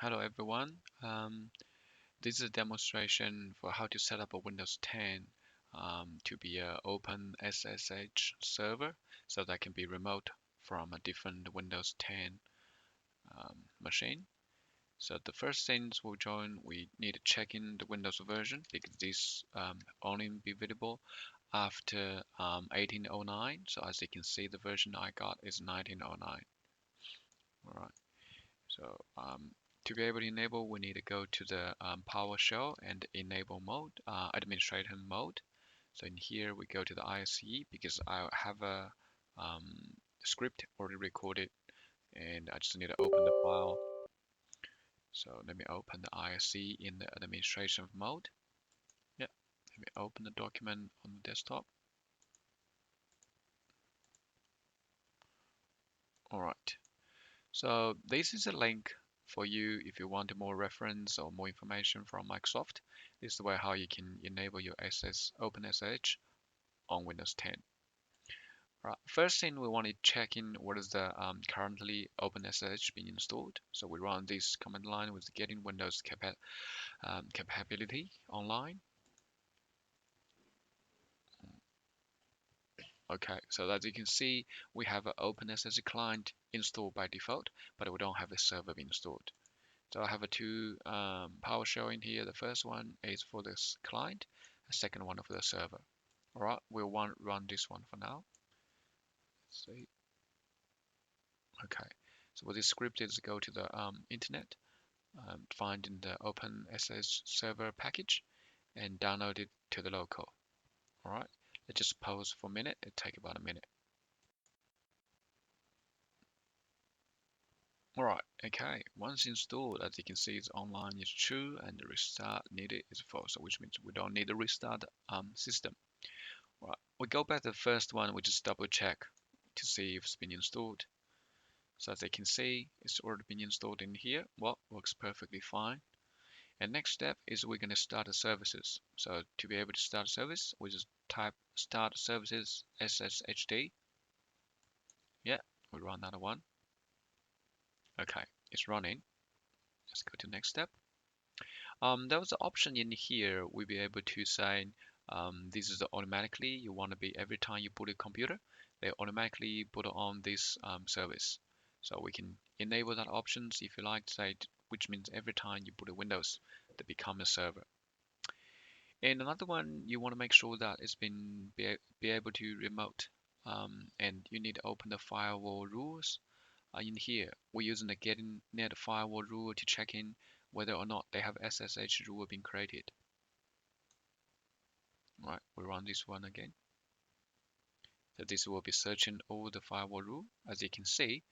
Hello everyone. This is a demonstration for how to set up a Windows 10 to be an OpenSSH server so that can be remote from a different Windows 10 machine. So the first things we need to check in the Windows version because this only be visible after 1809. So as you can see, the version I got is 1909. All right. So to be able to enable, we need to go to the PowerShell and enable mode, administrator mode. So in here, we go to the ISE because I have a script already recorded and I just need to open the file. So let me open the ISE in the administration mode. Yeah, let me open the document on the desktop. All right. So this is a link for you if you want more reference or more information from Microsoft. This is the way how you can enable your OpenSSH on Windows 10. Right. First thing we want to check in what is the currently OpenSSH being installed. So we run this command line with getting Windows capability online. Okay, so as you can see, we have an OpenSSH client installed by default, but we don't have a server being installed. So I have a two PowerShell in here. The first one is for this client, the second one for the server. All right, we'll run this one for now. Let's see. Okay, so what this script is go to the internet, find in the OpenSSH server package, and download it to the local. All right, let's just pause for a minute. It take about a minute. All right, okay. Once installed, as you can see, it's online is true, and the restart needed is false, which means we don't need to restart the system. Right, we go back to the first one, we just double check to see if it's been installed. So as you can see, it's already been installed in here. Well, works perfectly fine. And next step is we're going to start the services. So to be able to start a service, we just type start services SSHD. Yeah, we run that one. Okay, it's running. Let's go to the next step. There was an option in here. We'll be able to say this is automatically. You want to be every time you boot a computer, they automatically put on this service. So we can enable that options if you like, say, which means every time you boot a Windows, they become a server. And another one, you want to make sure that it's been be able to remote, and you need to open the firewall rules. In here, we're using the getting net firewall rule to check in whether or not they have SSH rule being created. All right, we run this one again. So this will be searching all the firewall rule. As you can see,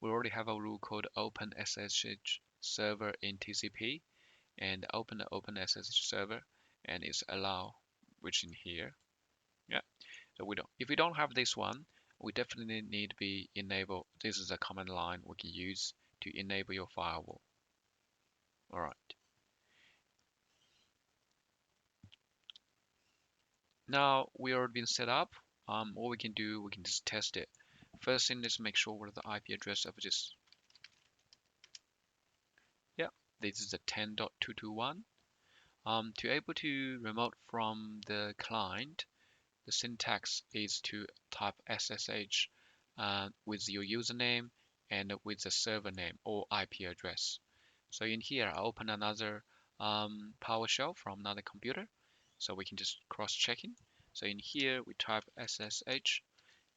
we already have a rule called OpenSSH server in TCP, and open the OpenSSH server, and it's allow, which in here. Yeah. So we don't. If we don't have this one, we definitely need to be enable. This is a command line we can use to enable your firewall. All right. Now we already been set up. All we can do, we can just test it. First thing is make sure what the IP address of this. Yeah, this is the 10.221. To able to remote from the client, the syntax is to type SSH with your username and with the server name or IP address. So in here, I open another PowerShell from another computer, so we can just cross-checking. So in here, we type SSH.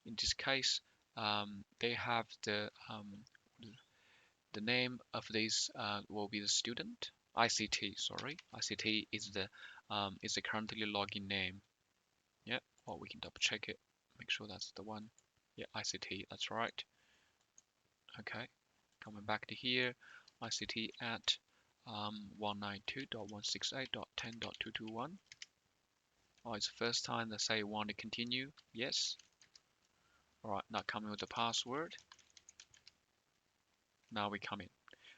In this case, they have the name of this will be the student. ICT, sorry, ICT is the currently login name. Yeah, well, we can double check it, make sure that's the one. Yeah, ICT, that's right. Okay, coming back to here, ICT at 192.168.10.221. Oh, it's the first time they say want to continue. Yes. All right, now coming with the password. Now we come in.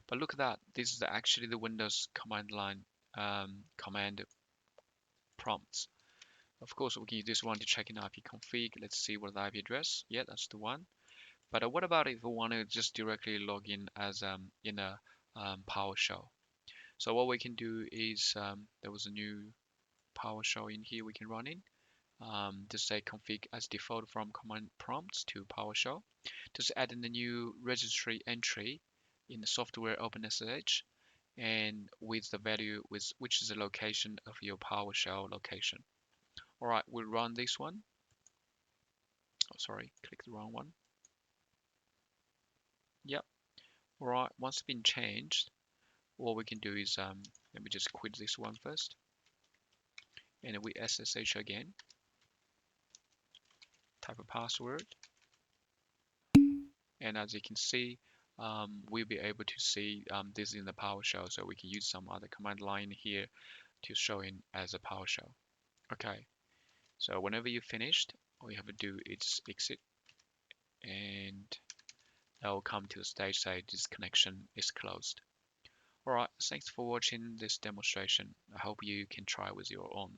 But look at that. This is actually the Windows command line command prompts. Of course, we can use this one to check in IP config. Let's see what the IP address. Yeah, that's the one. But what about if we want to just directly log in as in a PowerShell. So what we can do is there was a new PowerShell in here we can run in. Just say config as default from command prompts to PowerShell. Just add in the new registry entry in the software OpenSSH and with the value with which is the location of your PowerShell location. All right, we'll run this one. Oh, sorry, click the wrong one. Yep. All right, once it's been changed, what we can do is let me just quit this one first, and then we SSH again. Type a password, and as you can see, we'll be able to see this in the PowerShell, so we can use some other command line here to show in as a PowerShell. Okay, so whenever you're finished, all you have to do is exit, and that will come to the stage say this connection is closed. Alright, thanks for watching this demonstration. I hope you can try with your own.